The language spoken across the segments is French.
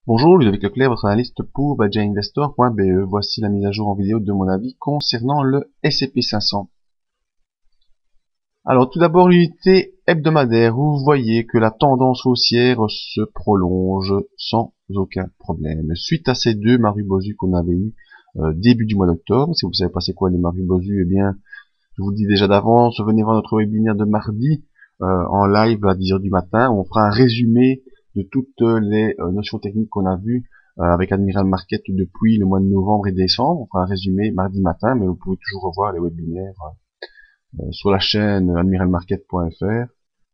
Bonjour, Ludovic Leclerc, votre analyste pour badgerinvestor.be. Voici la mise à jour en vidéo de mon avis concernant le S&P 500. Alors tout d'abord l'unité hebdomadaire, où vous voyez que la tendance haussière se prolonge sans aucun problème. Suite à ces deux Marubozu qu'on avait eu début du mois d'octobre, si vous ne savez pas c'est quoi les Marubozu, eh bien je vous le dis déjà d'avance, venez voir notre webinaire de mardi en live à 10h du matin, où on fera un résumé de toutes les notions techniques qu'on a vues avec Admiral Market depuis le mois de novembre et décembre. On fera un résumé mardi matin, mais vous pouvez toujours revoir les webinaires sur la chaîne admiralmarket.fr.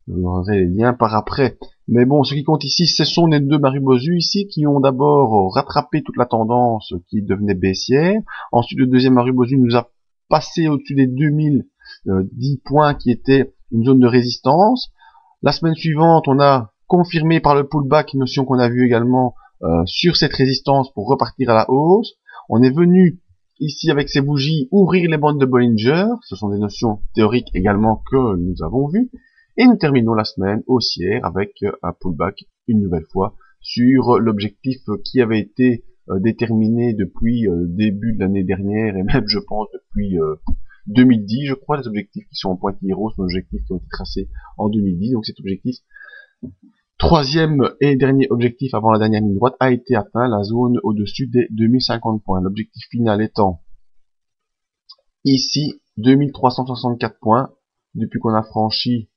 Vous aurez les liens par après. Mais bon, ce qui compte ici, ce sont les deux Marubozu ici qui ont d'abord rattrapé toute la tendance qui devenait baissière. Ensuite, le deuxième Marubozu nous a passé au-dessus des 2010 points qui étaient une zone de résistance. La semaine suivante, on a confirmé par le pullback, une notion qu'on a vue également sur cette résistance pour repartir à la hausse. On est venu ici avec ces bougies ouvrir les bandes de Bollinger. Ce sont des notions théoriques également que nous avons vues. Et nous terminons la semaine haussière avec un pullback une nouvelle fois sur l'objectif qui avait été déterminé depuis début de l'année dernière et même je pense depuis 2010, je crois. Les objectifs qui sont en pointillés sont les objectifs qui ont été tracés en 2010. Donc cet objectif, troisième et dernier objectif avant la dernière ligne droite, a été atteint, la zone au-dessus des 2050 points. L'objectif final étant ici 2364 points. Depuis qu'on a franchi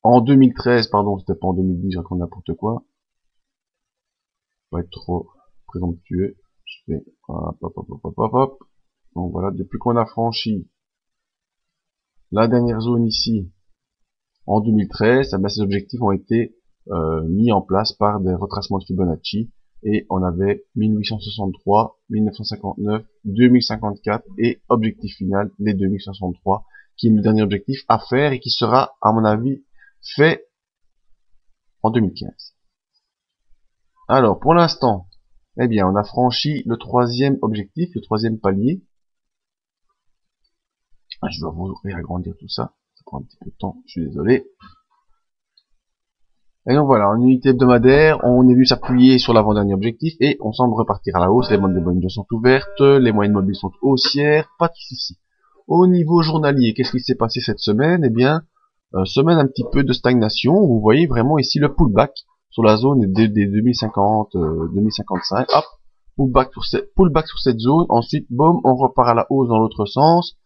en 2013, pardon, c'était pas en 2010, je raconte n'importe quoi. Pas être trop présomptueux. Je fais hop, hop, hop, hop, hop, hop. Donc voilà, depuis qu'on a franchi la dernière zone ici en 2013, ces objectifs ont été mis en place par des retracements de Fibonacci et on avait 1863, 1959, 2054 et objectif final les 2063 qui est le dernier objectif à faire et qui sera à mon avis fait en 2015. Alors pour l'instant, eh bien on a franchi le troisième objectif, le troisième palier. Je vais vous réagrandir tout ça. Ça prend un petit peu de temps, je suis désolé. Et donc voilà, en unité hebdomadaire, on est venu s'appuyer sur l'avant-dernier objectif et on semble repartir à la hausse. Les bandes de Bollinger sont ouvertes, les moyennes mobiles sont haussières, pas de souci. Au niveau journalier, qu'est-ce qui s'est passé cette semaine? Eh bien, semaine un petit peu de stagnation. Vous voyez vraiment ici le pullback sur la zone des 2050, 2055. Hop, pullback sur cette zone. Ensuite, boum, on repart à la hausse dans l'autre sens.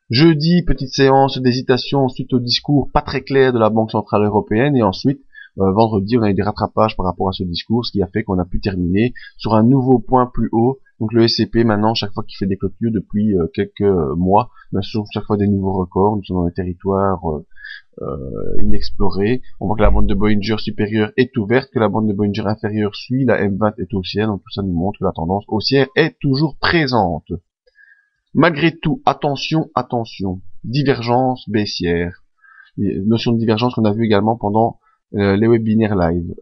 Jeudi, petite séance d'hésitation suite au discours pas très clair de la Banque Centrale Européenne. Et ensuite, vendredi, on a eu des rattrapages par rapport à ce discours, ce qui a fait qu'on a pu terminer sur un nouveau point plus haut. Donc le S&P, maintenant, chaque fois qu'il fait des clôtures depuis quelques mois, sur chaque fois des nouveaux records. Nous sommes dans des territoires inexplorés. On voit que la bande de Bollinger supérieure est ouverte, que la bande de Bollinger inférieure suit, la M20 est haussière. Donc tout ça nous montre que la tendance haussière est toujours présente. Malgré tout, attention, attention, divergence baissière. Notion de divergence qu'on a vu également pendant les webinaires live.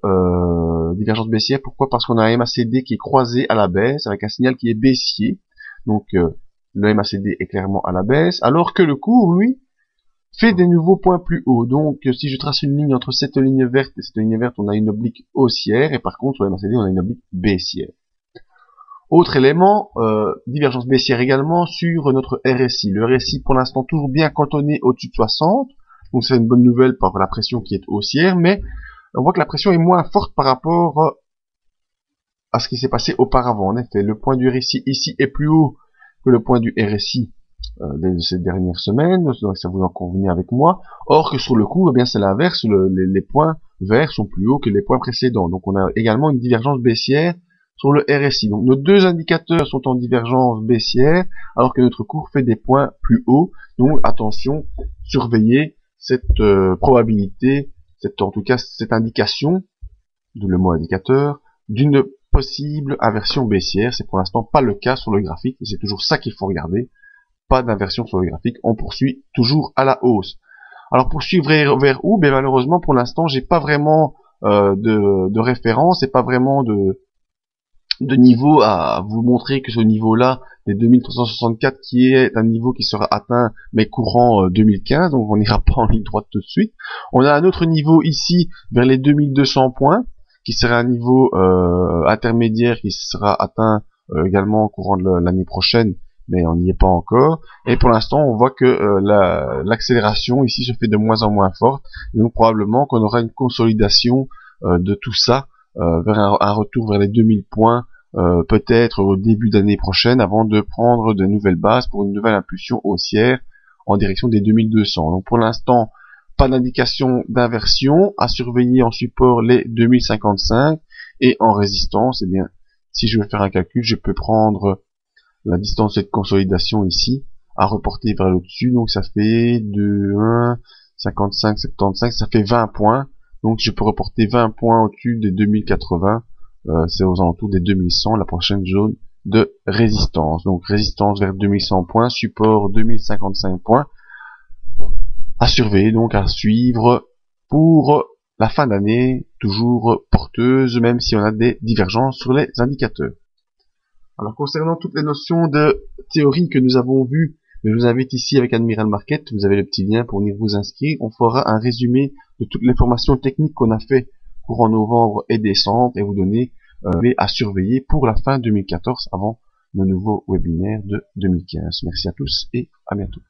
Divergence baissière, pourquoi? Parce qu'on a un MACD qui est croisé à la baisse, avec un signal qui est baissier. Donc le MACD est clairement à la baisse, alors que le cours, lui, fait des nouveaux points plus hauts. Donc si je trace une ligne entre cette ligne verte et cette ligne verte, on a une oblique haussière, et par contre sur le MACD, on a une oblique baissière. Autre élément, divergence baissière également sur notre RSI. Le RSI pour l'instant toujours bien cantonné au-dessus de 60, donc c'est une bonne nouvelle par la pression qui est haussière, mais on voit que la pression est moins forte par rapport à ce qui s'est passé auparavant. En effet, le point du RSI ici est plus haut que le point du RSI de ces dernières semaines, donc ça vous en convenez avec moi. Or que sur le cours, eh bien c'est l'inverse, les points verts sont plus hauts que les points précédents. Donc on a également une divergence baissière sur le RSI. Donc nos deux indicateurs sont en divergence baissière, alors que notre cours fait des points plus hauts. Donc attention, surveillez cette probabilité, en tout cas cette indication, d'où le mot indicateur, d'une possible inversion baissière. C'est pour l'instant pas le cas sur le graphique, et c'est toujours ça qu'il faut regarder. Pas d'inversion sur le graphique, on poursuit toujours à la hausse. Alors poursuivre vers où? Ben malheureusement pour l'instant j'ai pas vraiment de référence et pas vraiment de niveau à vous montrer que ce niveau-là des 2364 qui est un niveau qui sera atteint mais courant 2015, donc on n'ira pas en ligne droite tout de suite. On a un autre niveau ici vers les 2200 points qui sera un niveau intermédiaire qui sera atteint également au courant de l'année prochaine, mais on n'y est pas encore. Et pour l'instant, on voit que l'accélération ici se fait de moins en moins forte, et donc probablement qu'on aura une consolidation de tout ça vers un retour vers les 2000 points peut-être au début d'année prochaine avant de prendre de nouvelles bases pour une nouvelle impulsion haussière en direction des 2200. Donc pour l'instant, pas d'indication d'inversion, à surveiller en support les 2055 et en résistance, eh bien, si je veux faire un calcul, je peux prendre la distance de consolidation ici à reporter vers le dessus, donc ça fait de 1, 55, 75, ça fait 20 points, donc je peux reporter 20 points au-dessus des 2080, c'est aux alentours des 2100, la prochaine zone de résistance. Donc résistance vers 2100 points, support 2055 points, à surveiller, donc à suivre pour la fin d'année, toujours porteuse, même si on a des divergences sur les indicateurs. Alors concernant toutes les notions de théorie que nous avons vues, je vous invite ici avec Admiral Market, vous avez le petit lien pour venir vous inscrire. On fera un résumé de toutes les formations techniques qu'on a fait courant novembre et décembre et vous donner à surveiller pour la fin 2014 avant le nouveau webinaire de 2015. Merci à tous et à bientôt.